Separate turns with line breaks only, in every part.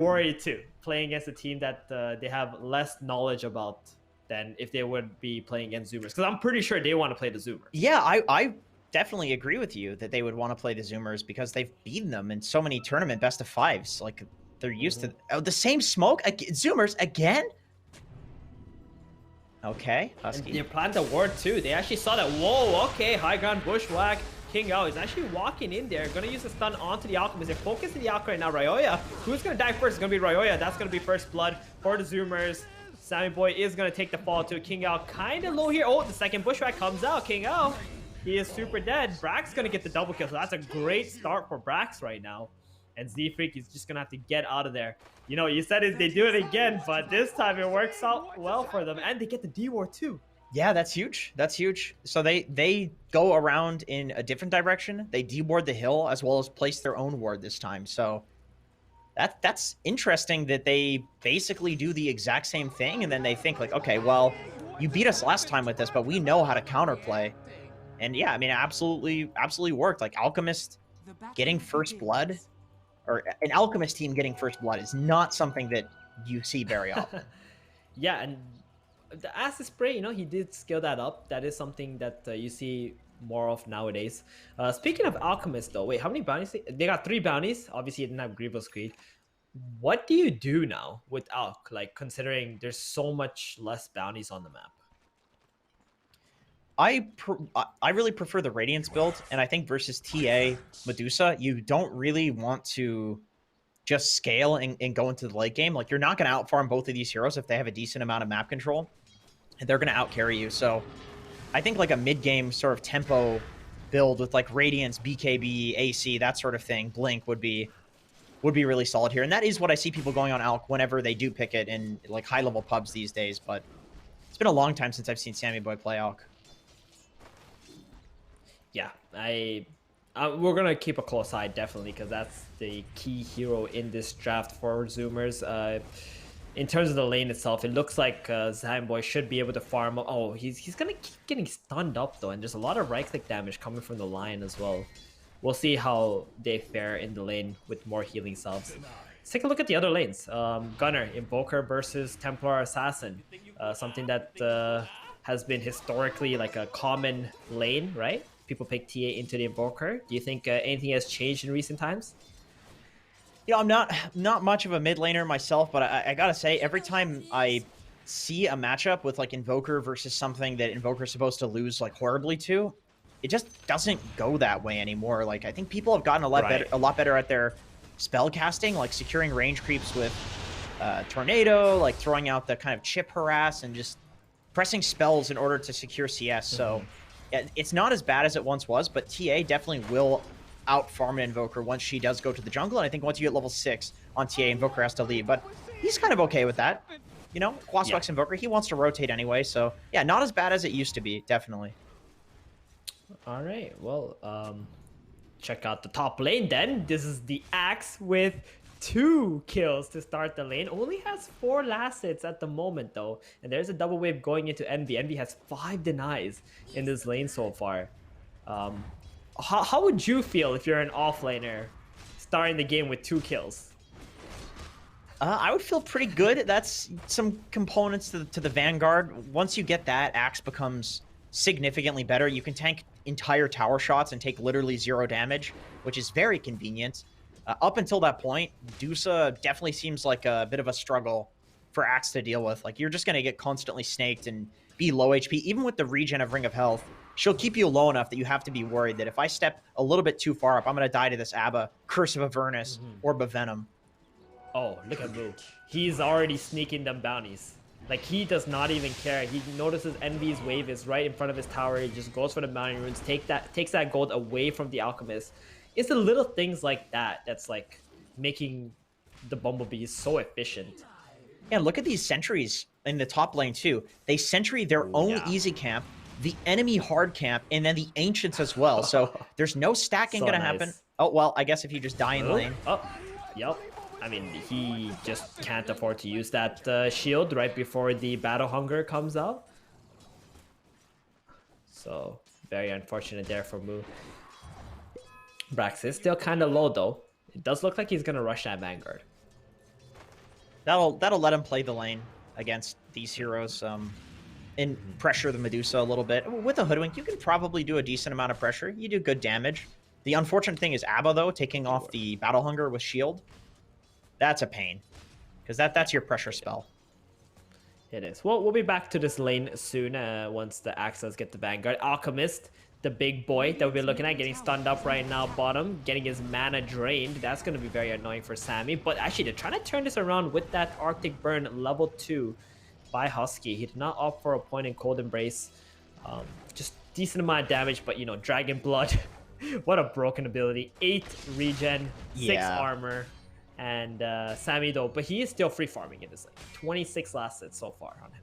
worried too, playing against a team that they have less knowledge about than if they would be playing against Zoomers. Because I'm pretty sure they want to play the Zoomers.
Yeah, I definitely agree with you that they would want to play the Zoomers because they've beaten them in so many tournament best of fives. Like they're used to the same smoke. Zoomers again. Okay,
And
Husky.
they planned the ward too. They actually saw that. Whoa, okay, high ground bushwhack. King Ao is actually walking in there. Gonna use a stun onto the Alchemist. They're focusing the Alchemist right now. Ryoya. Who's gonna die first? It's gonna be Ryoya. That's gonna be first blood for the Zoomers. Sammy Boy is gonna take the fall too. King Ao kind of low here. Oh, the second bushwhack comes out. King Ao. He is super dead. Brax gonna get the double kill. So that's a great start for Brax right now. And Z-Freak is just gonna have to get out of there. You know, you said it, they do it again, but this time it works out well for them. And they get the D-Ward too.
Yeah, that's huge. That's huge. So they go around in a different direction. They deboard the hill as well as place their own ward this time. So that's interesting that they basically do the exact same thing, and then they think like, okay, well, you beat us last time with this, but we know how to counterplay. And yeah, I mean, absolutely worked. Like Alchemist getting first blood, or an Alchemist team getting first blood, is not something that you see very often.
Yeah, and the acid spray, you know, he did scale that up. That is something that you see more of nowadays. Speaking of Alchemist, though, wait, how many bounties? They got 3 bounties. Obviously, it didn't have Grievous Creed. What do you do now with Alk? Like, considering there's so much less bounties on the map.
I really prefer the Radiance build, and I think versus TA Medusa, you don't really want to just scale and go into the late game. Like, you're not going to outfarm both of these heroes if they have a decent amount of map control, and they're going to outcarry you. So I think like a mid-game sort of tempo build with like Radiance, BKB, AC, that sort of thing, Blink would be really solid here. And that is what I see people going on Alk whenever they do pick it in like high-level pubs these days. But it's been a long time since I've seen Sammy Boy play Alk.
Yeah, we're gonna keep a close eye definitely because that's the key hero in this draft for Zoomers. In terms of the lane itself, it looks like Boy should be able to farm. Oh, he's gonna keep getting stunned up though, and there's a lot of right-click damage coming from the Lion as well. We'll see how they fare in the lane with more healing subs. Let's take a look at the other lanes. Gunner, Invoker versus Templar Assassin. Something that has been historically like a common lane, right? People pick TA into the Invoker. Do you think anything has changed in recent times?
You know, I'm not much of a mid laner myself, but I gotta say, every time I see a matchup with like Invoker versus something that Invoker's supposed to lose like horribly to, it just doesn't go that way anymore. Like, I think people have gotten a lot better at their spell casting, like securing range creeps with Tornado, like throwing out the kind of chip harass and just pressing spells in order to secure CS. So yeah, it's not as bad as it once was, but TA definitely will out-farm an Invoker once she does go to the jungle, and I think once you get level 6 on TA, Invoker has to leave, but he's kind of okay with that. You know, Quasbox Invoker, he wants to rotate anyway, so yeah, not as bad as it used to be, definitely.
All right, well, check out the top lane then. This is the Axe with 2 kills to start the lane. Only has 4 last hits at the moment though, and there's a double wave going into Envy. Envy has 5 denies in this lane so far. How would you feel if you're an offlaner starting the game with 2 kills?
I would feel pretty good. That's some components to the Vanguard. Once you get that, Axe becomes significantly better. You can tank entire tower shots and take literally 0 damage, which is very convenient. Up until that point, Dusa definitely seems like a bit of a struggle for Axe to deal with. Like, you're just going to get constantly snaked and be low HP. Even with the regen of Ring of Health, she'll keep you low enough that you have to be worried that if I step a little bit too far up, I'm going to die to this Abba, Curse of Avernus, or Venom.
Oh, look at Boo. He's already sneaking them bounties. Like, he does not even care. He notices Envy's wave is right in front of his tower. He just goes for the bounty runes, takes that gold away from the Alchemist. It's the little things like that that's like making the Bumblebees so efficient.
Yeah, look at these sentries in the top lane too. They sentry their own easy camp, the enemy hard camp, and then the ancients as well. So there's no stacking gonna happen. Oh, well, I guess if you just die in lane.
Oh, yep. I mean, he just can't afford to use that shield right before the Battle Hunger comes out. So, very unfortunate there for Moo. Brax is still kind of low, though. It does look like he's going to rush that Vanguard.
That'll let him play the lane against these heroes. And pressure the Medusa a little bit. With a Hoodwink, you can probably do a decent amount of pressure. You do good damage. The unfortunate thing is Abba, though, taking off the Battle Hunger with shield. That's a pain. Because that's your pressure spell.
It is. Well, we'll be back to this lane soon once the Axels get the Vanguard. Alchemist, the big boy that we're looking at, getting stunned up right now bottom, getting his mana drained. That's going to be very annoying for Sammy. But actually, they're trying to turn this around with that Arctic Burn level 2 by Husky. He did not opt for a point in Cold Embrace. Just decent amount of damage, but, you know, Dragon Blood. What a broken ability. 8 regen, 6 armor. And Sammy, though, but he is still free farming in this lane. 26 last hits so far on him.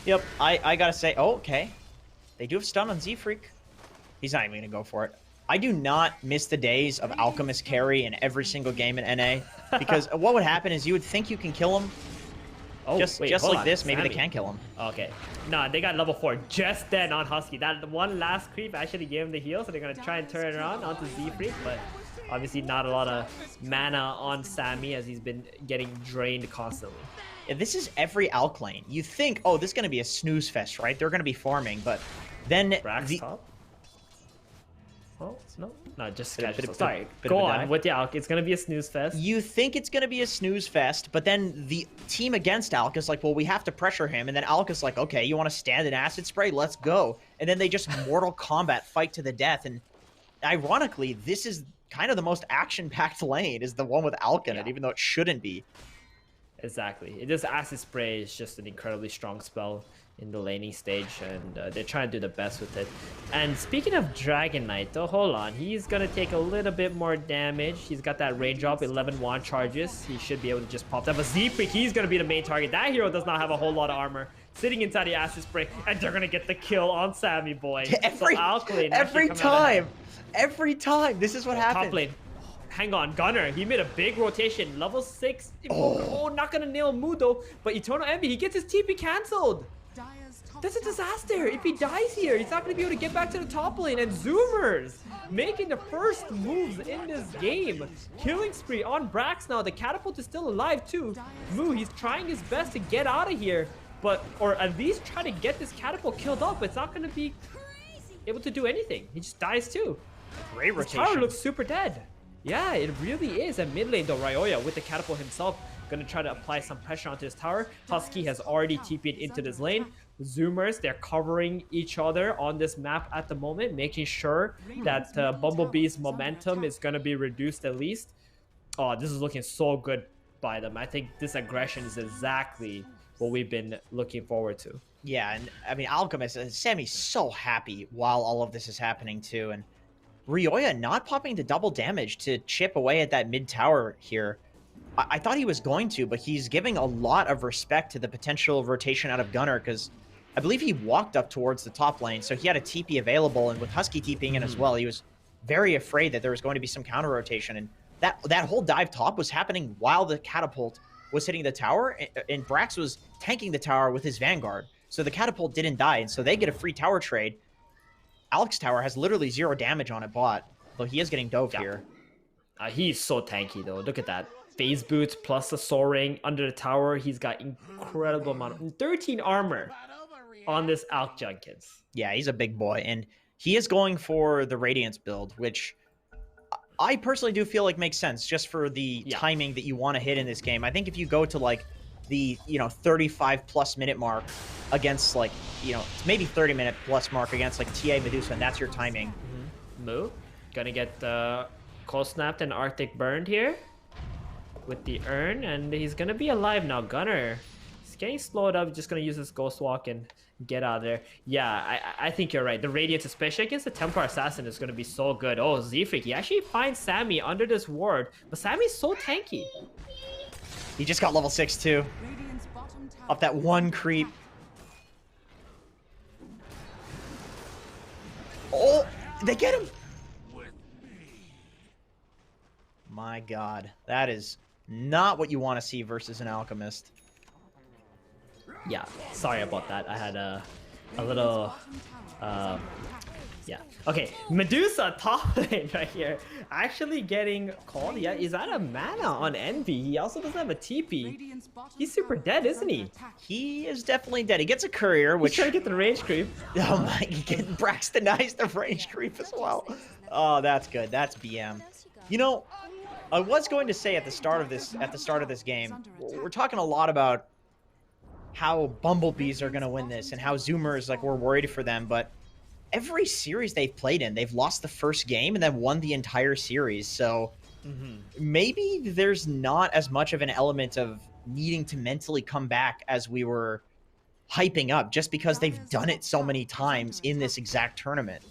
Yep, I gotta say, oh, okay. They do have stun on Z-Freak. He's not even gonna go for it. I do not miss the days of Alchemist carry in every single game in NA. Because what would happen is you would think you can kill him.
Oh,
just
wait,
like
on.
this, maybe
Sammy.
they can kill him.
Okay. Nah, they got level 4 just then on Husky. That one last creep actually gave him the heal, so they're going to try and turn it around onto Z-Freak, but obviously not a lot of mana on Sammy as he's been getting drained constantly.
Yeah, this is every Alk lane. You think, oh, this is going to be a snooze fest, right? They're going to be farming, but then...
Brax top? Oh, no, just casual. Sorry,
bit
go
of a
on
dive.
with the Alk. It's going to be a snooze fest.
You think it's going to be a snooze fest, but then the team against Alk is like, well, we have to pressure him. And then Alk is like, okay, you want to stand in acid spray? Let's go. And then they just Mortal Kombat fight to the death. And ironically, this is kind of the most action-packed lane, is the one with Alk in it, even though it shouldn't be.
Exactly. This acid spray is just an incredibly strong spell in the laning stage, and they're trying to do the best with it. And speaking of Dragon Knight, though, hold on. He's going to take a little bit more damage. He's got that range up, 11 wand charges. He should be able to just pop that. But Z-Freak, he's going to be the main target. That hero does not have a whole lot of armor. Sitting inside the acid spray, and they're going to get the kill on Sammy Boy.
Every time. This is what happens.
Top lane. Hang on, Gunner. He made a big rotation. Level 6. Oh, not going to nail Mudo. But Eternal Envy, he gets his TP cancelled. That's a disaster. If he dies here, he's not going to be able to get back to the top lane. And Zoomers making the first moves in this game. Killing spree on Brax now. The catapult is still alive too. Moo, he's trying his best to get out of here. Or at least try to get this catapult killed up. It's not going to be able to do anything. He just dies too.
Great rotation.
This tower looks super dead. Yeah, it really is. At mid lane though, Ryoya with the catapult himself going to try to apply some pressure onto this tower. Husky has already TP'd into this lane. Zoomers, they're covering each other on this map at the moment, making sure that Bumblebee's momentum is going to be reduced at least. Oh, this is looking so good by them. I think this aggression is exactly what we've been looking forward to.
Yeah, and I mean, Alchemist, Sammy's so happy while all of this is happening too. And Ryoya not popping the double damage to chip away at that mid tower here. I thought he was going to, but he's giving a lot of respect to the potential rotation out of Gunner, because I believe he walked up towards the top lane, so he had a TP available, and with Husky TPing in as well, he was very afraid that there was going to be some counter rotation, and that whole dive top was happening while the catapult was hitting the tower, and Brax was tanking the tower with his Vanguard, so the catapult didn't die, and so they get a free tower trade. Alex tower has literally 0 damage on it bot, though he is getting dove here.
He's so tanky though. Look at that. Phase boots plus the soaring under the tower. He's got incredible amount of 13 armor on this Alk Junkins.
Yeah, he's a big boy, and he is going for the Radiance build, which I personally do feel like makes sense just for the timing that you want to hit in this game. I think if you go to like the 35+ minute mark against like maybe 30-minute plus mark against like TA Medusa, and that's your timing.
Moo gonna get cold snapped and Arctic burned here with the urn, and he's gonna be alive now. Gunner, he's getting slowed up, just gonna use his ghost walk and get out of there. Yeah, I think you're right. The Radiance, especially against the Templar Assassin, is gonna be so good. Oh, Z-Freak, he actually finds Sammy under this ward, but Sammy's so tanky.
He just got level 6 too. Up that one creep. Oh, they get him. My God, that is not what you want to see versus an Alchemist.
Yeah, sorry about that. I had a little Yeah. Okay. Medusa top lane right here. Actually getting called. Yeah. Is that a mana on Envy? He also doesn't have a TP. He's super dead, isn't he?
He is definitely dead. He gets a courier,
He's
which...
trying to get the range creep.
Oh my, Brax denies the range creep as well. Oh, that's good. That's BM. You know, I was going to say at the start of this game, we're talking a lot about how bumblebees are going to win this and how Zoomers, like, we're worried for them, but every series they've played in, they've lost the first game and then won the entire series. So maybe there's not as much of an element of needing to mentally come back as we were hyping up, just because they've done it so many times in this exact tournament.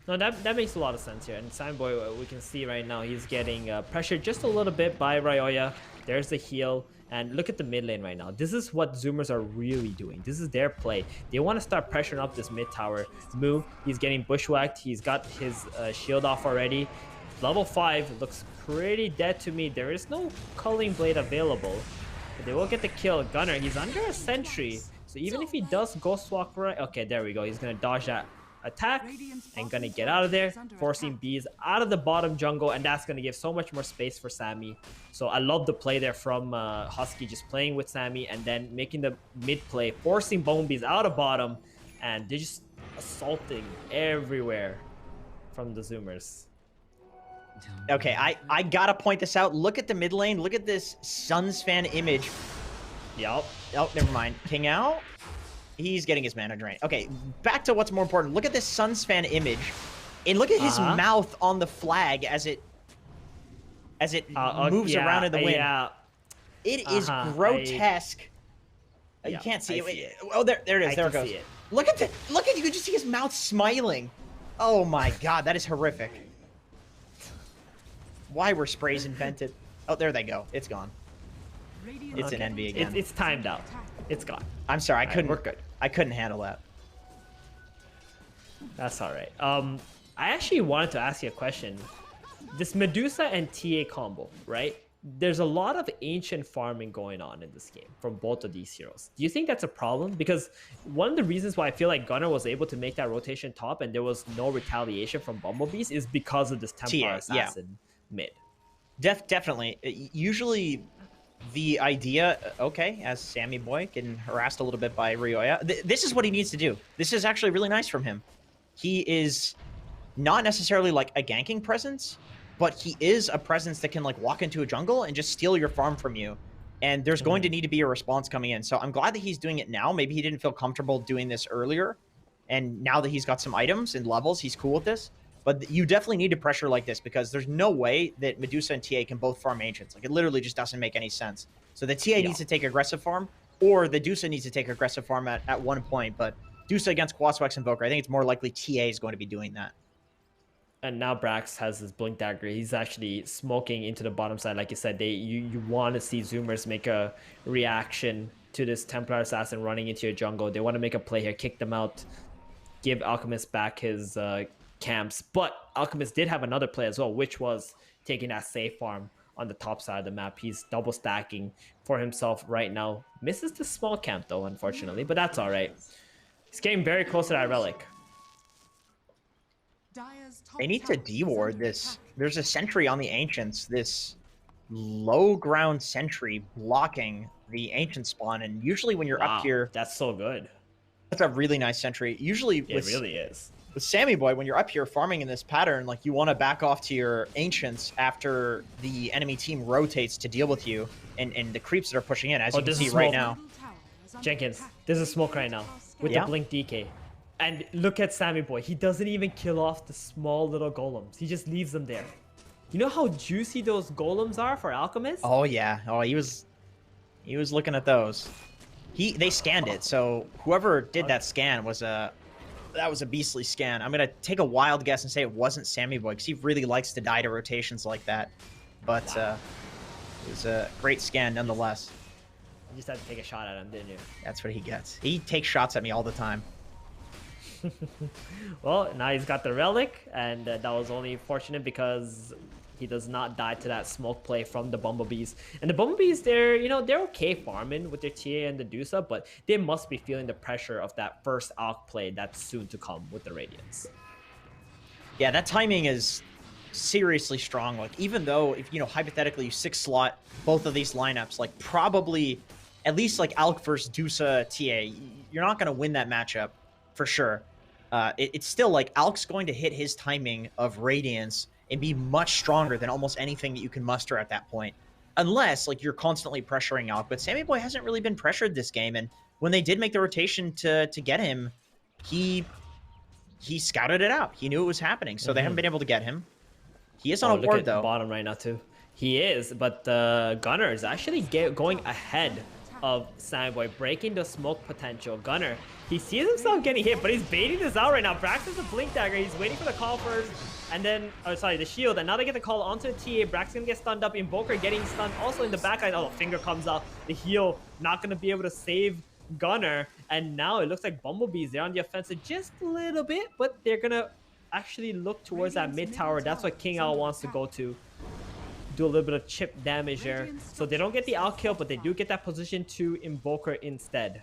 No, that makes a lot of sense here. And Sandboy, we can see right now, he's getting pressured just a little bit by Ryoya. There's the heal. And look at the mid lane right now. This is what Zoomers are really doing. This is their play. They want to start pressuring up this mid tower. Move. He's getting bushwhacked. He's got his shield off already. Level 5 looks pretty dead to me. There is no culling blade available. But they will get the kill. Gunner, he's under a sentry. So even if he does ghost walk right... Okay, there we go. He's going to dodge that attack and gonna get out of there, forcing bees out of the bottom jungle, and that's gonna give so much more space for Sammy. So I love the play there from Husky, just playing with Sammy and then making the mid play, forcing bumblebees out of bottom, and they're just assaulting everywhere from the Zoomers.
Okay, I gotta point this out. Look at the mid lane. Look at this Suns fan image.
Yup.
Oh, never mind. King out. He's getting his mana drain. Okay, back to what's more important. Look at this Suns fan image, and look at his mouth on the flag as it moves around in the wind.
Yeah.
It is grotesque. You can't see it. Oh, there it is. There it goes. Look at you can just see his mouth smiling. Oh my god, that is horrific. Why were sprays invented? Oh, there they go. It's gone. It's an envy again.
It's timed out. It's gone.
I'm sorry, I couldn't.
We're good.
I couldn't handle that.
That's all right. I actually wanted to ask you a question. This Medusa and TA combo, right? There's a lot of ancient farming going on in this game from both of these heroes. Do you think that's a problem? Because one of the reasons why I feel like Gunner was able to make that rotation top and there was no retaliation from Bumblebees is because of this Templar Assassin mid.
Definitely. Usually the idea, okay, as Sammy Boy getting harassed a little bit by Ryoya, this is what he needs to do. This is actually really nice from him. He is not necessarily like a ganking presence, but he is a presence that can like walk into a jungle and just steal your farm from you. And there's going to need to be a response coming in. So I'm glad that he's doing it now. Maybe he didn't feel comfortable doing this earlier. And now that he's got some items and levels, he's cool with this. But you definitely need to pressure like this because there's no way that Medusa and TA can both farm Ancients. Like, it literally just doesn't make any sense. So the TA needs to take aggressive farm, or the Dusa needs to take aggressive farm at one point. But Dusa against Quaswex Invoker, I think it's more likely TA is going to be doing that.
And now Brax has his Blink Dagger. He's actually smoking into the bottom side. Like you said, you want to see Zoomers make a reaction to this Templar Assassin running into your jungle. They want to make a play here, kick them out, give Alchemist back his... camps, but Alchemist did have another play as well, which was taking that safe farm on the top side of the map. He's double stacking for himself right now. Misses the small camp though, unfortunately, but that's all right. He's getting very close to that relic.
They need to deward this. There's a sentry on the Ancients, this low ground sentry blocking the Ancient spawn, and usually when you're up here...
That's so good.
That's a really nice sentry. Usually
it really is.
With Sammy Boy, when you're up here farming in this pattern, like, you want to back off to your Ancients after the enemy team rotates to deal with you and the creeps that are pushing in, as you can see right now.
Jenkins, there's a smoke right now with the Blink DK. And look at Sammy Boy. He doesn't even kill off the small little golems. He just leaves them there. You know how juicy those golems are for Alchemist?
Oh, yeah. Oh, he was looking at those. They scanned it, so whoever did that scan was a... That was a beastly scan. I'm going to take a wild guess and say it wasn't Sammy Boy, because he really likes to die to rotations like that. But it was a great scan nonetheless.
You just had to take a shot at him, didn't you?
That's what he gets. He takes shots at me all the time.
Well, now he's got the relic, and that was only fortunate because He does not die to that smoke play from the Bumblebees. And the Bumblebees, they're okay farming with their TA and the Dusa, but they must be feeling the pressure of that first Alk play that's soon to come with the Radiance.
Yeah, that timing is seriously strong. Like, even though if, hypothetically you 6-slot both of these lineups, like probably at least like Alk versus Dusa TA, you're not going to win that matchup for sure. It's still like Alk's going to hit his timing of Radiance and be much stronger than almost anything that you can muster at that point. Unless like you're constantly pressuring Alk, but Sammy Boy hasn't really been pressured this game. And when they did make the rotation to get him, he scouted it out. He knew it was happening, so they haven't been able to get him. He is on a ward, though.
Bottom right now, too. He is, but the Gunner is actually going ahead of Sammy Boy, breaking the smoke potential. Gunner, he sees himself getting hit, but he's baiting this out right now. Brax has a Blink Dagger. He's waiting for the call first, and then, the shield, and now they get the call onto the TA. Brax gonna get stunned up. Invoker getting stunned also in the backline. Oh, finger comes out. The heal not gonna be able to save Gunner, and now it looks like Bumblebees, they're on the offensive just a little bit, but they're gonna actually look towards that mid tower. That's what King Owl wants to go to. Do a little bit of chip damage there. So they don't get the out kill, but they do get that position to Invoker instead.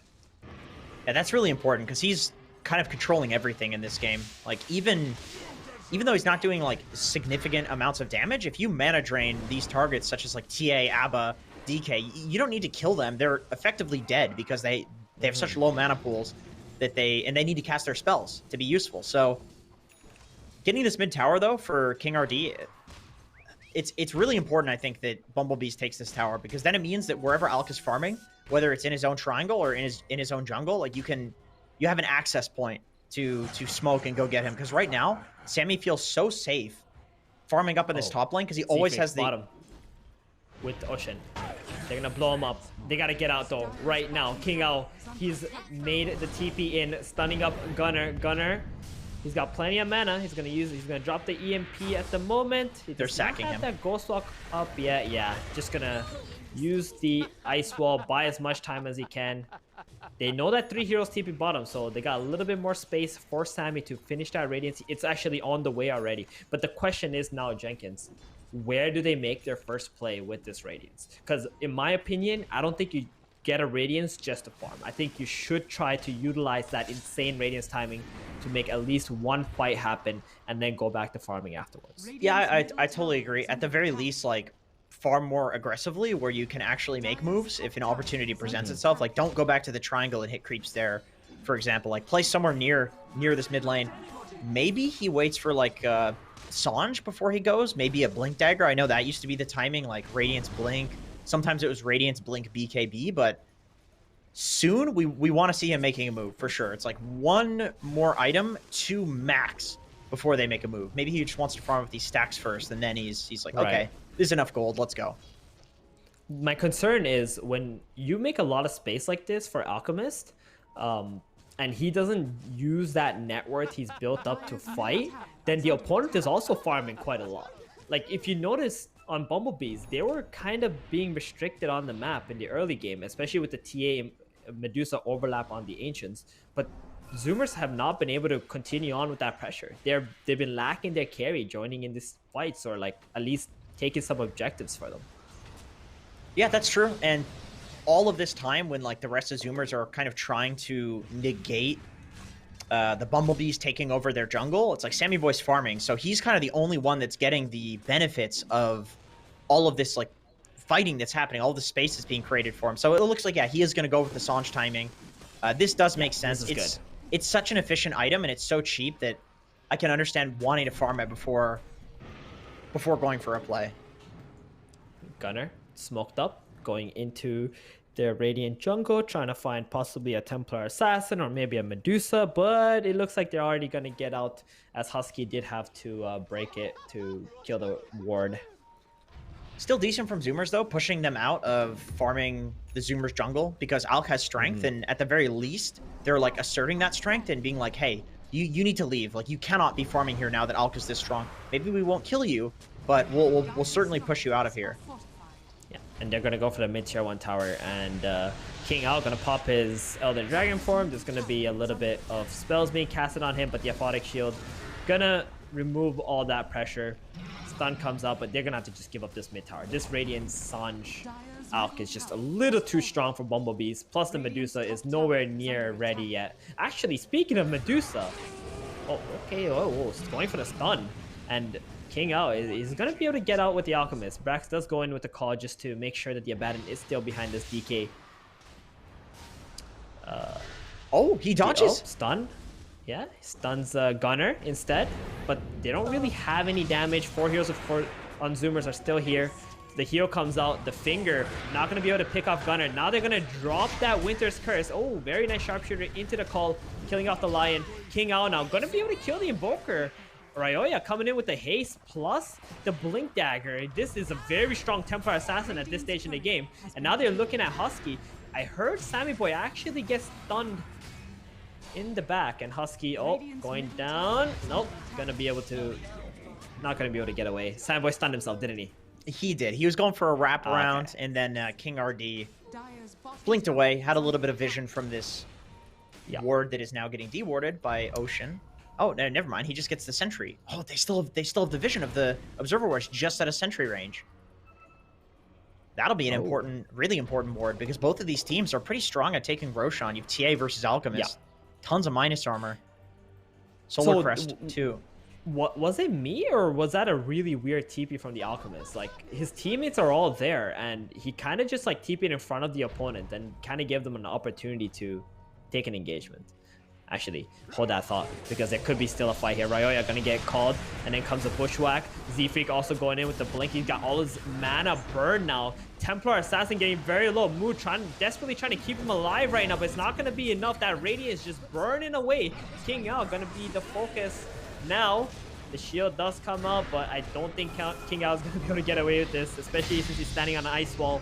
Yeah, that's really important because he's kind of controlling everything in this game. Like, even though he's not doing like significant amounts of damage, if you mana drain these targets such as like TA, ABBA, DK, you don't need to kill them. They're effectively dead because they have such low mana pools that they need to cast their spells to be useful. So getting this mid tower though for King RD, it's really important, I think, that Bumblebees takes this tower, because then it means that wherever Alk is farming, whether it's in his own triangle or in his own jungle, like you have an access point to smoke and go get him. Because right now Sammy feels so safe farming up in this top lane because he always has the
bottom with Ocean. They're gonna blow him up. They gotta get out though right now. King Owl, he's made the TP in, stunning up Gunner. He's got plenty of mana. He's gonna drop the EMP at the moment.
They're sacking him.
That Ghost Walk up yet. Yeah, just gonna use the Ice Wall, buy as much time as he can. They know that 3 heroes TP bottom, so they got a little bit more space for Sammy to finish that Radiance. It's actually on the way already. But the question is now, Jenkins, where do they make their first play with this Radiance? Because in my opinion, I don't think you get a Radiance just to farm. I think you should try to utilize that insane Radiance timing to make at least one fight happen and then go back to farming afterwards.
Yeah, I totally agree. At the very least, like, farm more aggressively where you can actually make moves if an opportunity presents itself. Like, don't go back to the triangle and hit creeps there, for example. Like, play somewhere near this mid lane. Maybe he waits for, like, Sange before he goes. Maybe a Blink Dagger. I know that used to be the timing, like Radiance Blink. Sometimes it was Radiance Blink BKB, but soon we want to see him making a move for sure. It's like one more item to max before they make a move. Maybe he just wants to farm with these stacks first, and then he's like, okay, this is enough gold, let's go.
My concern is when you make a lot of space like this for Alchemist, and he doesn't use that net worth he's built up to fight, then the opponent is also farming quite a lot. Like, if you notice on Bumblebees, they were kind of being restricted on the map in the early game, especially with the TA Medusa overlap on the Ancients. But Zoomers have not been able to continue on with that pressure. They've been lacking their carry joining in these fights, or like at least taking some objectives for them.
Yeah, that's true. And all of this time when like the rest of Zoomers are kind of trying to negate the Bumblebees taking over their jungle, it's like Sammy Boy's farming, so he's kind of the only one that's getting the benefits of all of this like fighting that's happening, all the space that's being created for him. So it looks like, yeah, he is going to go with the Sange timing. This does make sense. It's such an efficient item, and it's so cheap that I can understand wanting to farm it before going for a play.
Gunner smoked up, going into their Radiant jungle, trying to find possibly a Templar Assassin or maybe a Medusa, but it looks like they're already going to get out, as Husky did have to break it to kill the ward.
Still decent from Zoomers, though, pushing them out of farming the Zoomers jungle, because Alk has strength, and at the very least, they're like asserting that strength and being like, hey, you need to leave. Like, you cannot be farming here now that Alk is this strong. Maybe we won't kill you, but we'll certainly push you out of here.
Yeah, and they're going to go for the mid-tier 1 tower, and King Owl going to pop his Elden Dragon form. There's going to be a little bit of spells being casted on him, but the Aphotic Shield going to remove all that pressure. stun comes out, but they're gonna have to just give up this mid tower. This Radiant Sange Alk is just a little too strong for Bumblebees. Plus the Medusa is nowhere near ready yet. Actually, speaking of Medusa, oh, okay, it's going for the stun. And King Ao is going to be able to get out with the Alchemist. Brax does go in with the call just to make sure that the Abaddon is still behind this DK.
Oh, he dodges.
Stun. Yeah, stuns Gunner instead. But they don't really have any damage. 4 heroes on Zoomers are still here. The hero comes out. The Finger not going to be able to pick off Gunner. Now they're going to drop that Winter's Curse. Oh, very nice sharpshooter into the call. Killing off the Lion. King Ao now going to be able to kill the Invoker. Ryoya coming in with the haste plus the Blink Dagger. This is a very strong Templar Assassin at this stage in the game. And now they're looking at Husky. I heard Sammy Boy actually get stunned in the back. And Husky, going down. Nope, not gonna be able to get away. Sammy Boy stunned himself, didn't he?
He did. He was going for a wraparound,
okay.
and then King RD blinked away, had a little bit of vision from this ward that is now getting dewarded by Ocean. Oh, no, never mind. He just gets the sentry. Oh, they still have the vision of the Observer Wards just at a sentry range. That'll be an really important ward, because both of these teams are pretty strong at taking Roshan. You have TA versus Alchemist. Tons of minus armor. Solar Crest, too.
What was it, me, or was that a really weird TP from the Alchemist? Like, his teammates are all there, and he kind of just like TP'd in front of the opponent and kind of gave them an opportunity to take an engagement. Actually, hold that thought, because there could be still a fight here. Ryoya gonna get called, and then comes a Bushwhack. Z-Freak also going in with the Blink. He's got all his mana burned now. Templar Assassin getting very low. Mood desperately trying to keep him alive right now, but it's not gonna be enough. That Radiant is just burning away. King Ao gonna be the focus now. The shield does come out, but I don't think King Ao is gonna be able to get away with this, especially since he's standing on an ice wall.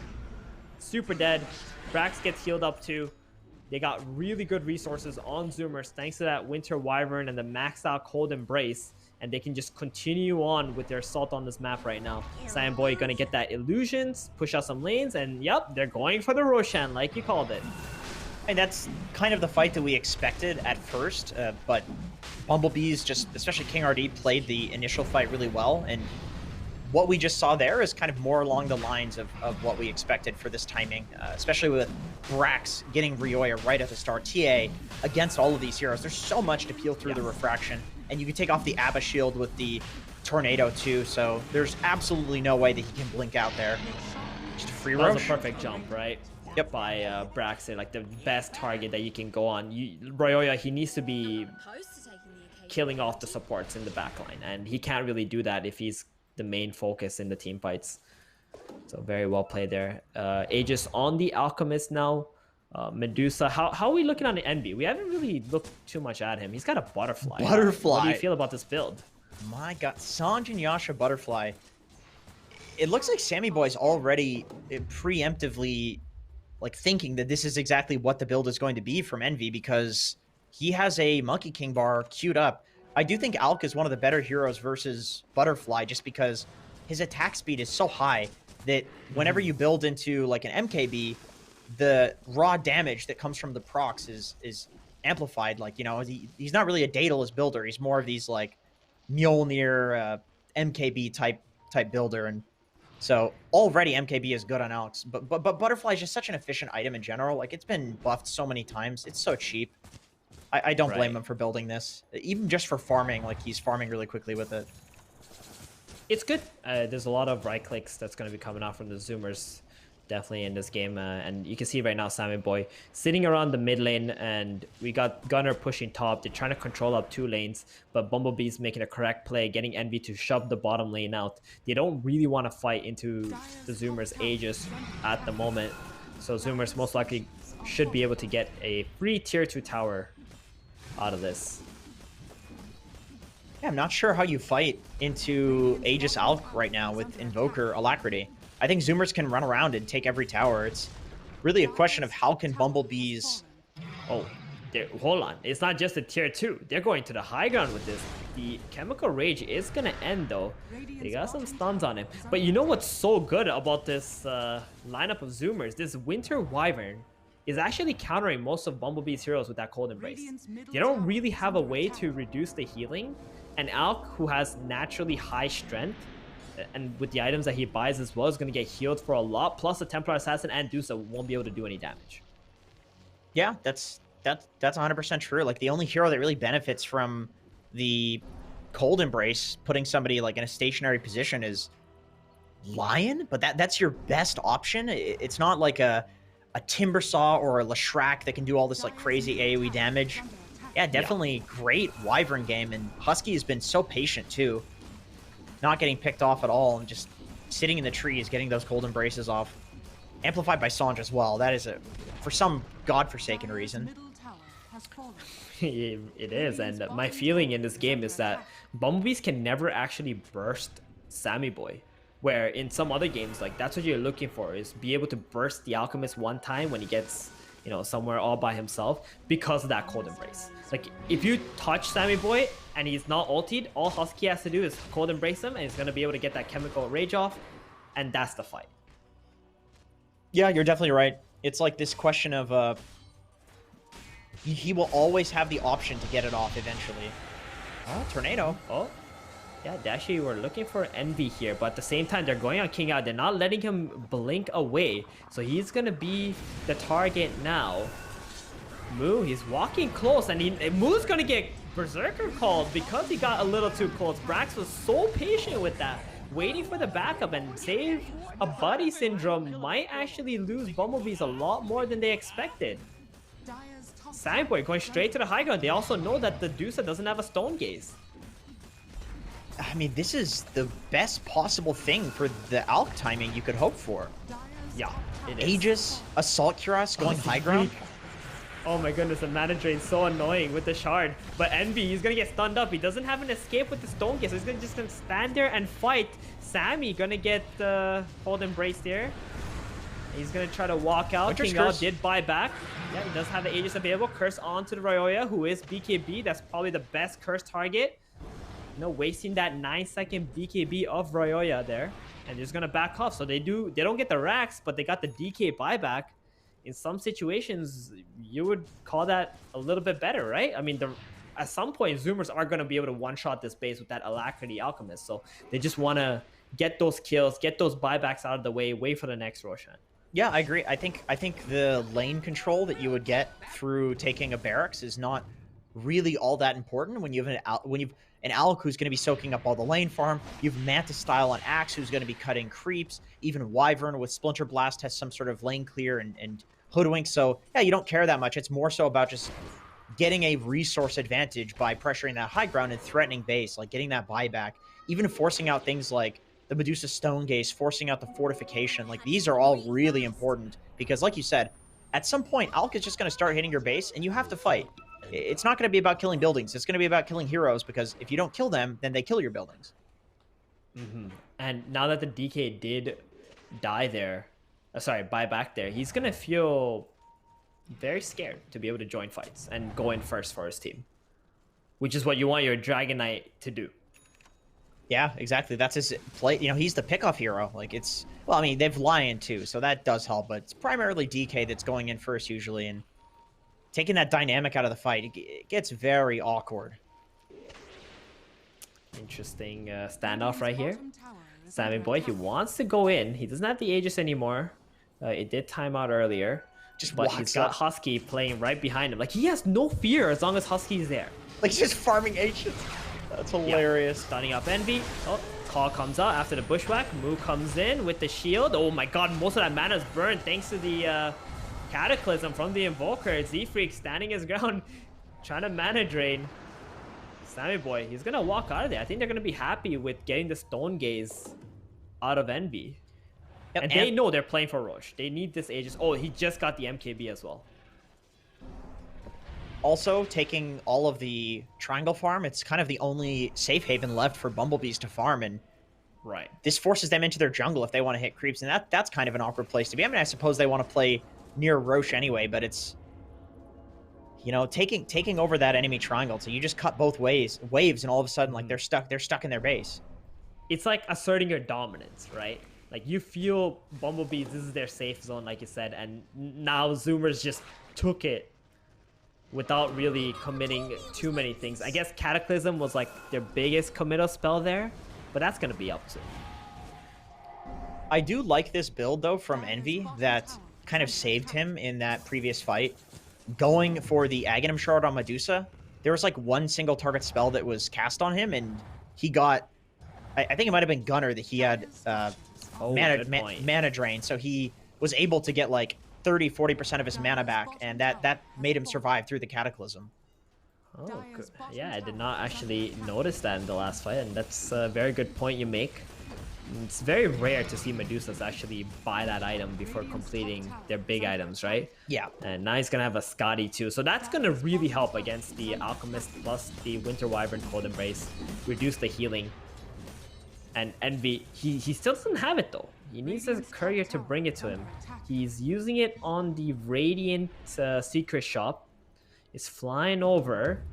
Super dead. Brax gets healed up too. They got really good resources on Zoomers thanks to that Winter Wyvern and the maxed out Cold Embrace. And they can just continue on with their assault on this map right now. Cyan Boy gonna get that Illusions, push out some lanes, and yep, they're going for the Roshan like you called it.
And that's kind of the fight that we expected at first, but Bumblebees, especially King RD, played the initial fight really well, and what we just saw there is kind of more along the lines of what we expected for this timing, especially with Brax getting Ryoya right at the start. TA against all of these heroes. There's so much to peel through the refraction, and you can take off the Abba shield with the Tornado too, so there's absolutely no way that he can blink out there. Just a free rush.
That was a perfect jump, right? Yep. By Braxton, like the best target that you can go on. Ryoya, he needs to be killing off the supports in the backline, and he can't really do that if he's the main focus in the team fights. So very well played there. Aegis on the Alchemist now. Medusa, how are we looking on the NB? We haven't really looked too much at him. He's got a Butterfly. What do you feel about this build?
My god, Sange and Yasha Butterfly. It looks like Sammy Boy's already preemptively like thinking that this is exactly what the build is going to be from Envy, because he has a Monkey King bar queued up. I do think Alk is one of the better heroes versus Butterfly, just because his attack speed is so high that whenever you build into like an MKB, the raw damage that comes from the procs is amplified. Like, you know, he's not really a Daedalus builder. He's more of these like Mjolnir MKB type builder, and so already MKB is good on Alex. But Butterfly is just such an efficient item in general. Like, it's been buffed so many times. It's so cheap. I don't blame him for building this, even just for farming. Like, he's farming really quickly with it.
It's good. There's a lot of right clicks that's going to be coming out from the Zoomers definitely in this game. And you can see right now Sammy Boy sitting around the mid lane, and we got Gunner pushing top. They're trying to control up 2 lanes, but Bumblebee's making a correct play, getting Envy to shove the bottom lane out. They don't really want to fight into the Zoomers' Aegis at the moment. So Zoomers most likely should be able to get a free tier 2 tower out of this.
Yeah, I'm not sure how you fight into Aegis Alk right now with Invoker Alacrity. I think Zoomers can run around and take every tower. It's really a question of how can Bumblebees...
Oh, hold on. It's not just a tier 2. They're going to the high ground with this. The Chemical Rage is going to end, though. They got some stuns on him. But you know what's so good about this lineup of Zoomers? This Winter Wyvern is actually countering most of Bumblebee's heroes with that Cold Embrace. They don't really have a way to reduce the healing, and Alk, who has naturally high strength, and with the items that he buys as well, is going to get healed for a lot. Plus, the Templar Assassin and Dusa won't be able to do any damage.
Yeah, that's 100% true. Like the only hero that really benefits from the Cold Embrace, putting somebody like in a stationary position, is Lion, but that's your best option. It's not like a Timbersaw or a Lashrak that can do all this like crazy AoE damage. Yeah, definitely great Wyvern game, and Husky has been so patient too, not getting picked off at all and just sitting in the trees, getting those Cold Embraces off. Amplified by Sanj as well. That is for some godforsaken reason.
It is, and my feeling in this game is that Bumblebees can never actually burst Sammy Boy. Where in some other games, like that's what you're looking for, is be able to burst the Alchemist one time when he gets, you know, somewhere all by himself because of that Cold Embrace. Like if you touch Sammy Boy and he's not ultied, all Husky has to do is Cold Embrace him and he's gonna be able to get that Chemical Rage off, and that's the fight.
Yeah, you're definitely right. It's like this question of he will always have the option to get it off eventually. Oh, Tornado.
Oh. Yeah, they actually were looking for Envy here, but at the same time, they're going on King out. They're not letting him blink away. So he's going to be the target now. Moo, he's walking close, and Moo's going to get Berserker called because he got a little too close. Brax was so patient with that, waiting for the backup, and Save a Buddy Syndrome might actually lose Bumblebees a lot more than they expected. Sandboy going straight to the high ground. They also know that the Dusa doesn't have a Stone Gaze.
I mean, this is the best possible thing for the Alk timing you could hope for.
Yeah, it is.
Aegis, Assault Cuirass going high ground.
Oh my goodness, the Mana Drain so annoying with the shard. But Envy, he's gonna get stunned up. He doesn't have an escape with the Stone Gaze, so he's just gonna stand there and fight. Sammy gonna get the Cold Embrace there. He's gonna try to walk out. King Al did buy back. Yeah, he does have the Aegis available. Curse onto the Ryoya, who is BKB. That's probably the best curse target. No, wasting that 9-second BKB of Ryoya there, and they're just gonna back off. So they don't get the racks, but they got the DK buyback. In some situations, you would call that a little bit better, right? I mean, at some point, Zoomers are gonna be able to one-shot this base with that Alacrity Alchemist. So they just wanna get those kills, get those buybacks out of the way, wait for the next Roshan.
Yeah, I agree. I think the lane control that you would get through taking a barracks is not really all that important when you've an Alk who's going to be soaking up all the lane farm. You've Mantis style on Axe who's going to be cutting creeps. Even Wyvern with Splinter Blast has some sort of lane clear and Hoodwink. So yeah, you don't care that much. It's more so about just getting a resource advantage by pressuring that high ground and threatening base, like getting that buyback, even forcing out things like the Medusa Stone Gaze, forcing out the fortification. Like these are all really important because like you said, at some point Alk is just going to start hitting your base and you have to fight. It's not going to be about killing buildings. It's going to be about killing heroes, because if you don't kill them, then they kill your buildings.
And now that the DK did die there, buy back there, he's going to feel very scared to be able to join fights and go in first for his team, which is what you want your Dragon Knight to do.
Yeah, exactly. That's his play. You know, he's the pickoff hero. Like it's, well, I mean, they've Lion too, so that does help, but it's primarily DK that's going in first usually, and taking that dynamic out of the fight, it gets very awkward.
Interesting standoff right here. Sammy Boy, he wants to go in. He doesn't have the Aegis anymore. It did time out earlier. But he's got Husky playing right behind him. Like, he has no fear as long as Husky's there.
Like, he's just farming Aegis. That's hilarious.
Yep. Stunning up Envy. Oh, Call comes out after the Bushwhack. Moo comes in with the shield. Oh my god, most of that mana is burned thanks to the Cataclysm from the Invoker. Z-Freak standing his ground, trying to mana drain. Sammy Boy, he's gonna walk out of there. I think they're gonna be happy with getting the Stone Gaze out of Envy. Yep, and they know they're playing for Roche. They need this Aegis. Oh, he just got the MKB as well.
Also, taking all of the triangle farm, it's kind of the only safe haven left for Bumblebees to farm, and
right,
this forces them into their jungle if they want to hit creeps, and that's kind of an awkward place to be. I mean, I suppose they want to play near Roche anyway, but it's, you know, taking over that enemy triangle, so you just cut both waves, and all of a sudden, like, they're stuck in their base.
It's like asserting your dominance, right? Like, you feel Bumblebees, this is their safe zone, like you said, and now Zoomers just took it without really committing too many things. I guess Cataclysm was like their biggest committal spell there, but that's gonna be up soon.
I do like this build, though, from Envy that kind of saved him in that previous fight. Going for the Aghanim Shard on Medusa, there was like one single target spell that was cast on him, and he got... I think it might have been Gunner that he had mana drain, so he was able to get like 30-40% of his mana back, and that made him survive through the Cataclysm.
Oh, good. Yeah, I did not actually notice that in the last fight, and that's a very good point you make. It's very rare to see Medusas actually buy that item before completing their big items, right?
Yeah.
And now he's going to have a Scotty too. So that's going to really help against the Alchemist plus the Winter Wyvern Cold Embrace. Reduce the healing. And Envy, he still doesn't have it though. He needs a courier to bring it to him. He's using it on the Radiant Secret Shop. It's flying over.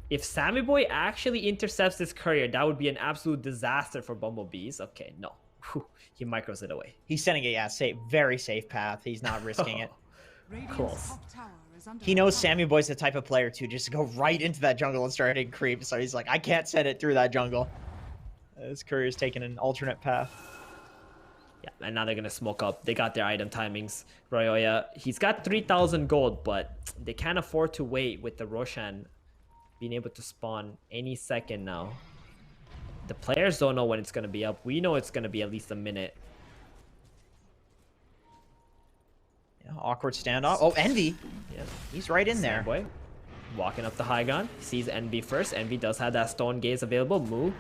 If Sammy Boy actually intercepts this courier, that would be an absolute disaster for Bumblebees. Okay, no. Whew, he micros it away.
He's sending it, yeah, safe, very safe path. He's not risking it.
Close.
He knows Sammy Boy's the type of player to just go right into that jungle and start hitting creep. So he's like, I can't send it through that jungle. This courier's taking an alternate path.
Yeah, and now they're going to smoke up. They got their item timings. Royoya, he's got 3,000 gold, but they can't afford to wait with the Roshan being able to spawn any second now. The players don't know when it's going to be up. We know it's going to be at least a minute.
Yeah, awkward standoff. Oh, Envy.
Yeah,
he's right in there.
Boy, walking up the high ground. Sees Envy first. Envy does have that stone gaze available. Moo,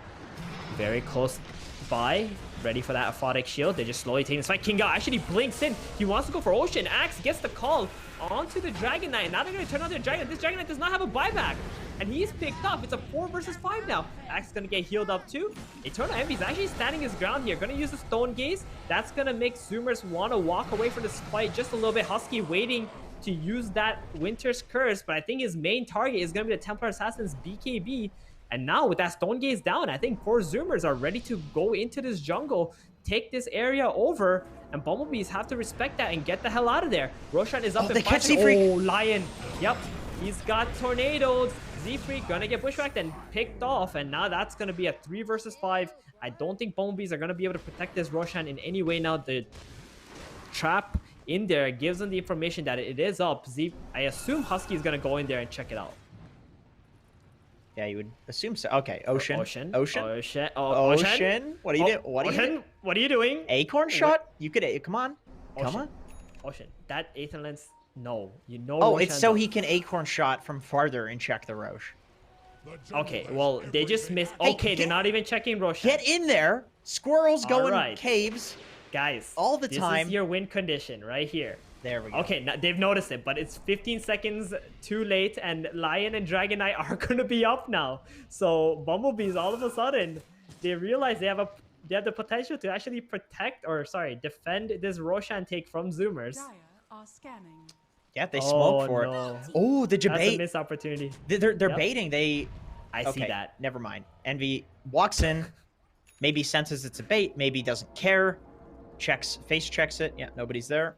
very close by. Ready for that aphotic shield. They're just slowly taking this fight. King Gao actually blinks in. He wants to go for Ocean. Axe gets the call onto the Dragon Knight. Now they're going to turn on their Dragon Knight. This Dragon Knight does not have a buyback. And he's picked up. It's a 4 versus 5 now. Axe is going to get healed up too. Eternal Envy's actually standing his ground here. Going to use the Stone Gaze. That's going to make Zoomers want to walk away from this fight just a little bit. Husky waiting to use that Winter's Curse. But I think his main target is going to be the Templar Assassin's BKB. And now with that Stone Gaze down, I think 4Zoomers are ready to go into this jungle, take this area over, and Bumblebees have to respect that and get the hell out of there. Roshan is up in 5. Oh, Lion. Yep. He's got tornadoes. Z-Freak gonna get bushwhacked and picked off, and now that's gonna be a 3 versus 5. I don't think Bumblebees are gonna be able to protect this Roshan in any way now. The trap in there gives them the information that it is up. I assume Husky is gonna go in there and check it out.
Yeah, you would assume so. Okay, Ocean.
Ocean.
Oh,
Ocean.
What are you doing?
What are you doing?
Acorn shot? You could. Come on.
Ocean.
Come on.
Ocean. That Aether Lens. No. You know.
Oh, it's so he can Acorn shot from farther and check the Roche.
Okay. Well, they just missed. Okay, they're not even checking Roshan.
Get in there. Squirrels going caves.
Guys.
All the time.
This is your win condition right here.
There we go.
Okay, now they've noticed it, but it's 15 seconds too late, and Lion and Dragon Knight are going to be up now. So Bumblebees, all of a sudden, they realize they have the potential to actually defend this Roshan take from Zoomers.
Yeah, they smoke for it. Oh, the debate.
That's a missed opportunity.
They're baiting.
I see that.
Never mind. Envy walks in, maybe senses it's a bait, maybe doesn't care. Face checks it. Yeah, nobody's there.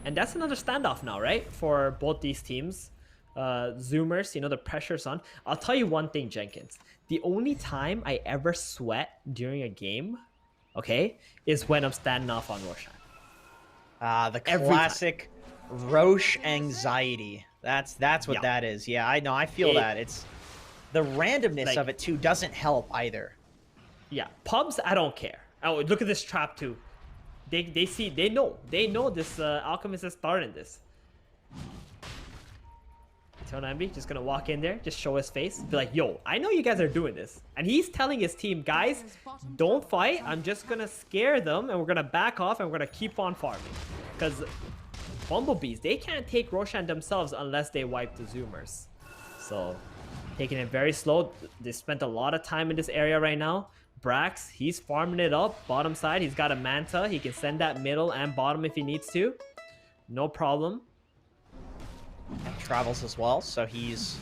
And that's another standoff now, right? For both these teams. Zoomers, you know, the pressure's on. I'll tell you one thing, Jenkins. The only time I ever sweat during a game, okay, is when I'm standing off on Roshan.
The classic Roche anxiety. That's what that is. Yeah, I know. I feel that. It's the randomness of it too doesn't help either.
Yeah, pubs, I don't care. Oh, look at this trap too. They know this Alchemist is starting this. Eternal Envy just gonna walk in there, just show his face, be like, yo, I know you guys are doing this. And he's telling his team, guys, don't fight. I'm just gonna scare them and we're gonna back off and we're gonna keep on farming. Because Bumblebees, they can't take Roshan themselves unless they wipe the Zoomers. So taking it very slow. They spent a lot of time in this area right now. Brax, he's farming it up. Bottom side, he's got a Manta. He can send that middle and bottom if he needs to. No problem.
And travels as well, so he's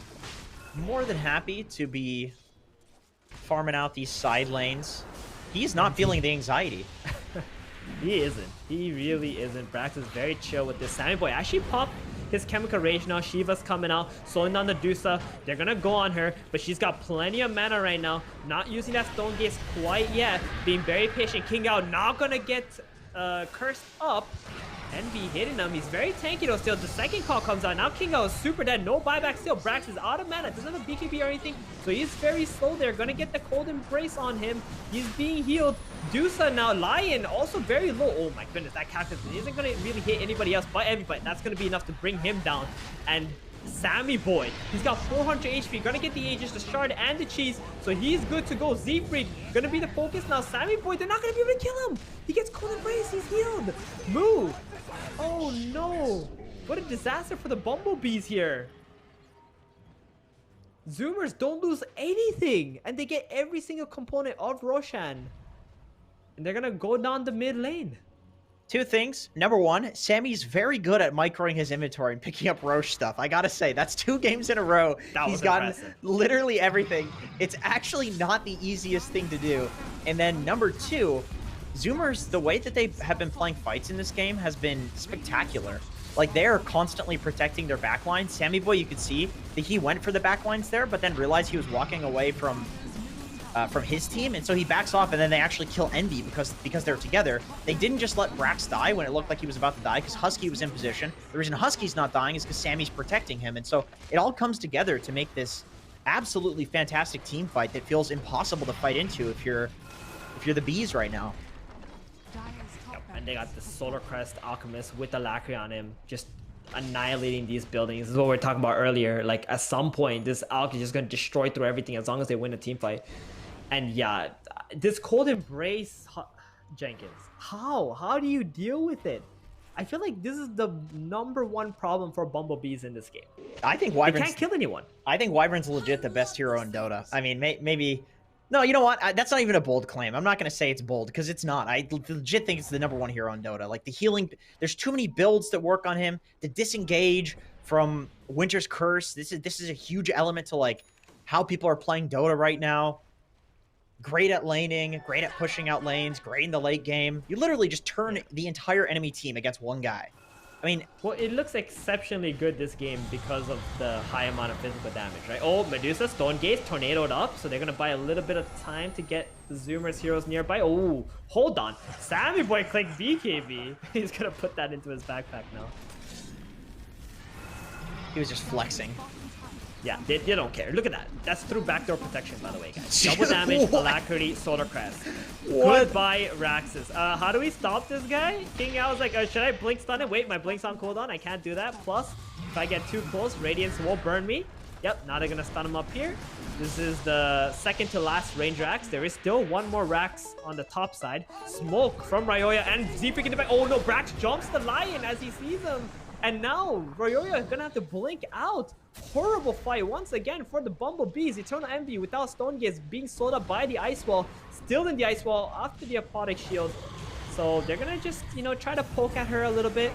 more than happy to be farming out these side lanes. He's not feeling the anxiety.
He isn't. He really isn't. Brax is very chill with this. Sammy Boy actually popped his chemical rage now. Shiva's coming out, slowing down the Dusa. They're gonna go on her, but she's got plenty of mana right now. Not using that Stone Gaze quite yet. Being very patient. King Ao not gonna get cursed up. Envy hitting him. He's very tanky though still. The second call comes out. Now King Ao is super dead. No buyback still. Brax is out of mana. Doesn't have a BKB or anything. So he's very slow there. Gonna get the cold embrace on him. He's being healed. Dusa now. Lion also very low. Oh my goodness. That cactus isn't gonna really hit anybody else but Envy. But that's gonna be enough to bring him down. And Sammy Boy, he's got 400 HP, gonna get the Aegis, the Shard, and the Cheese, so he's good to go. Z-Freak, gonna be the focus now. Sammy Boy, they're not gonna be able to kill him. He gets cold embrace, he's healed. Move. Oh no. What a disaster for the Bumblebees here. Zoomers don't lose anything, and they get every single component of Roshan. And they're gonna go down the mid lane.
Two things. Number one, Sammy's very good at microing his inventory and picking up Roche stuff. I gotta say, that's 2 games in a row. He's gotten literally everything. It's actually not the easiest thing to do. And then number two, Zoomers, the way that they have been playing fights in this game has been spectacular. Like, they are constantly protecting their backline. Sammy Boy, you could see that he went for the backlines there, but then realized he was walking away from his team, and so he backs off, and then they actually kill Envy because they're together. They didn't just let Brax die when it looked like he was about to die, because Husky was in position. The reason Husky's not dying is because Sammy's protecting him, and so it all comes together to make this absolutely fantastic team fight that feels impossible to fight into if you're the bees right now.
Yep, and they got the Solar Crest Alchemist with the Lacry on him, just annihilating these buildings. This is what we were talking about earlier. Like, at some point, this Alch is just going to destroy through everything as long as they win a team fight. And yeah, this cold embrace, Jenkins, how do you deal with it? I feel like this is the #1 problem for Bumblebees in this game.
I think Wyvern's...
They can't kill anyone.
I think Wyvern's legit the best hero in Dota. I mean, maybe... No, you know what? That's not even a bold claim. I'm not going to say it's bold, because it's not. I legit think it's the #1 hero in Dota. Like, the healing... There's too many builds that work on him. The disengage from Winter's Curse. This is a huge element to, like, how people are playing Dota right now. Great at laning, great at pushing out lanes, great in the late game. You literally just turn the entire enemy team against one guy. I mean...
Well, it looks exceptionally good this game because of the high amount of physical damage, right? Oh, Medusa, Stone Gaze, tornadoed up, so they're going to buy a little bit of time to get the Zoomers heroes nearby. Oh, hold on. Sammy Boy clicked BKB. He's going to put that into his backpack now.
He was just flexing.
Yeah, they don't care. Look at that. That's through backdoor protection, by the way, guys. Double damage, Alacrity, Solar Crest. Goodbye, Raxus. How do we stop this guy? King Ao was like, should I blink stun him? Wait, my blink's on cooldown. I can't do that. Plus, if I get too close, Radiance will burn me. Yep, now they're going to stun him up here. This is the second to last range Rax. There is still one more Rax on the top side. Smoke from Ryoya and Z-Freak in the back. Oh no, Brax jumps the Lion as he sees him. And now, Ryoya is going to have to blink out. Horrible fight once again for the Bumblebees. Eternal Envy without Stone Gaze being slowed up by the Ice Wall. Still in the Ice Wall after the Aquatic Shield. So they're going to just, you know, try to poke at her a little bit.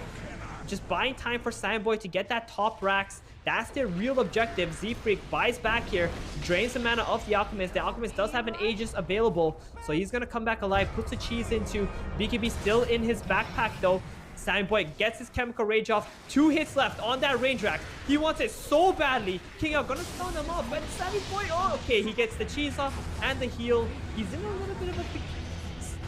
Just buying time for Sandboy to get that top Rax. That's their real objective. Z-Freak buys back here, drains the mana of the Alchemist. The Alchemist does have an Aegis available, so he's going to come back alive, puts the cheese into. BKB still in his backpack though. Sandboy gets his Chemical Rage off. 2 hits left on that range rack. He wants it so badly. King Ao gonna stun him up, but Sandboy, oh, okay, he gets the cheese off and the heal. He's in a little bit of a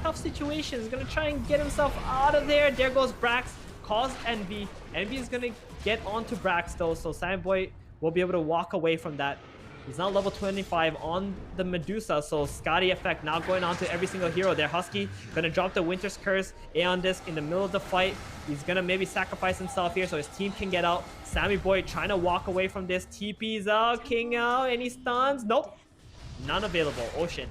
tough situation. He's gonna try and get himself out of there. There goes Brax, calls Envy. Envy is gonna get onto Brax though, so Sandboy will be able to walk away from that. He's now level 25 on the Medusa, so Scotty effect now going on to every single hero there. Husky gonna drop the Winter's Curse, Aeon Disc in the middle of the fight. He's gonna maybe sacrifice himself here so his team can get out. Sammy Boy trying to walk away from this. TP's out, King Ao, any stuns? Nope, none available. Ocean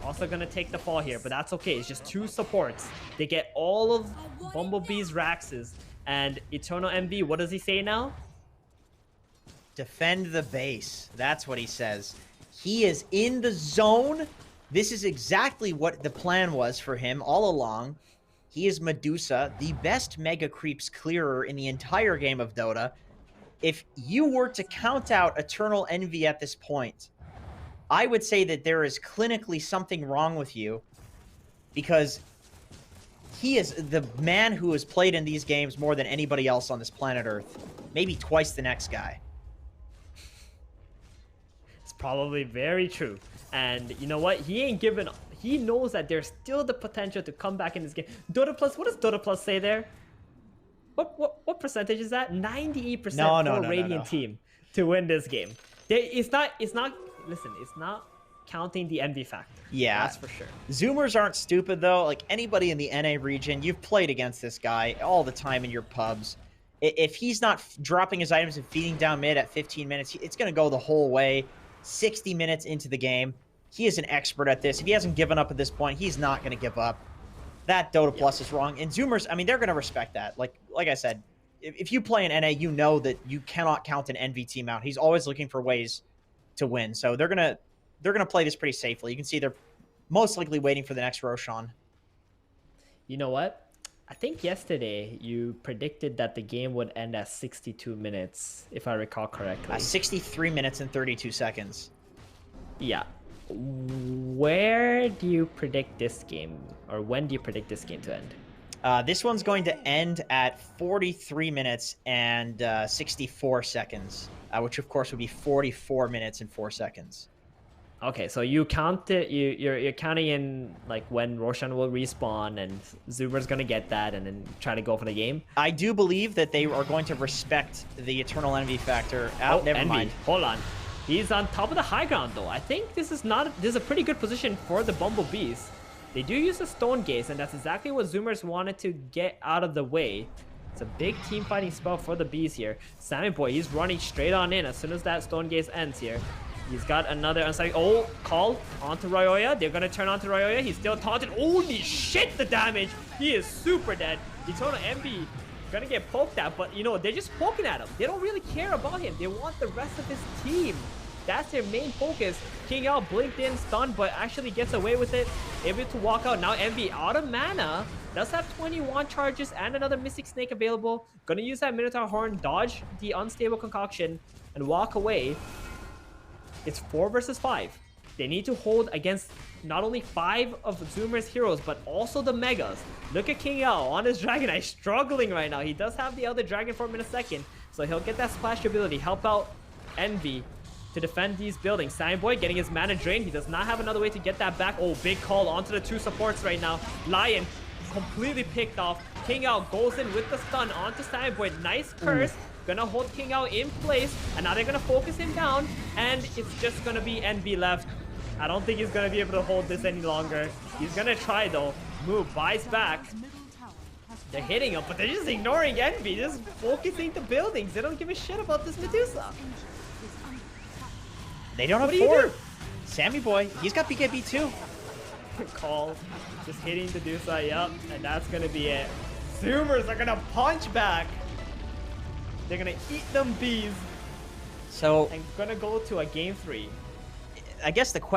also gonna take the fall here, but that's okay. It's just 2 supports. They get all of Bumblebee's Raxes. And Eternal Envy, what does he say now?
Defend the base. That's what he says. He is in the zone. This is exactly what the plan was for him all along. He is Medusa, the best Mega Creeps clearer in the entire game of Dota. If you were to count out Eternal Envy at this point, I would say that there is clinically something wrong with you, because he is the man who has played in these games more than anybody else on this planet Earth. maybe twice the next guy.
It's probably very true. And you know what? He ain't giving up. He knows that there's still the potential to come back in this game. Dota Plus, what does Dota Plus say there? What percentage is that? 98% for a Radiant team to win this game. It's not listen, it's not counting the envy factor.
Yeah,
that's for sure.
Zoomers aren't stupid though. Like anybody in the NA region, you've played against this guy all the time in your pubs. If he's not dropping his items and feeding down mid at 15 minutes, it's going to go the whole way. 60 minutes into the game, he is an expert at this. If he hasn't given up at this point, he's not going to give up. That Dota Plus is wrong. And Zoomers, I mean, they're going to respect that. Like I said, if you play in NA, you know that you cannot count an NV team out. He's always looking for ways to win. So they're gonna play this pretty safely. You can see they're most likely waiting for the next Roshan.
You know what? I think yesterday you predicted that the game would end at 62 minutes, if I recall correctly.
63 minutes and 32 seconds.
Yeah. Where do you predict this game, or when do you predict this game to end?
This one's going to end at 43 minutes and 64 seconds, which of course would be 44 minutes and 4 seconds.
Okay, so you count it. You're counting in like when Roshan will respawn, and Zoomer's gonna get that, and then try to go for the game.
I do believe that they are going to respect the eternal envy factor. Never mind.
Hold on, he's on top of the high ground though. I think this is a pretty good position for the bumblebees. They do use a stone gaze, and that's exactly what Zoomers wanted to get out of the way. It's a big team fighting spell for the bees here. Sammy Boy, he's running straight on in as soon as that stone gaze ends here. He's got another unsighted. Oh, call onto Ryoya. They're gonna turn onto Ryoya. He's still taunted. Holy shit, the damage! He is super dead. Eternal Envy gonna get poked at, but you know, they're just poking at him. They don't really care about him. They want the rest of his team. That's their main focus. King Yao blinked in, stunned, but actually gets away with it. Able to walk out. Now Envy out of mana. Does have 21 charges and another Mystic Snake available. Gonna use that Minotaur Horn, dodge the unstable concoction, and walk away. It's 4 versus 5. They need to hold against not only 5 of Zoomer's heroes, but also the Megas. Look at King Yao on his Dragon Eye, struggling right now. He does have the other Dragon Form in a second, so he'll get that splash ability, help out Envy to defend these buildings. Sammy Boy getting his mana drained. He does not have another way to get that back. Oh, big call onto the 2 supports right now. Lion completely picked off. King Yao goes in with the stun onto Sammy Boy. Nice curse. Gonna hold King Yao in place, and now they're gonna focus him down, and it's just gonna be Envy left. I don't think he's gonna be able to hold this any longer. He's gonna try though. Move, buys back. They're hitting him, but they're just ignoring Envy, just focusing the buildings. They don't give a shit about this Medusa.
They don't have 4. Sammy Boy, he's got BKB too.
Call, just hitting the Medusa, yep, and that's gonna be it. Zoomers are gonna punch back. They're gonna eat them bees.
So
I'm gonna go to a game 3.
I guess the question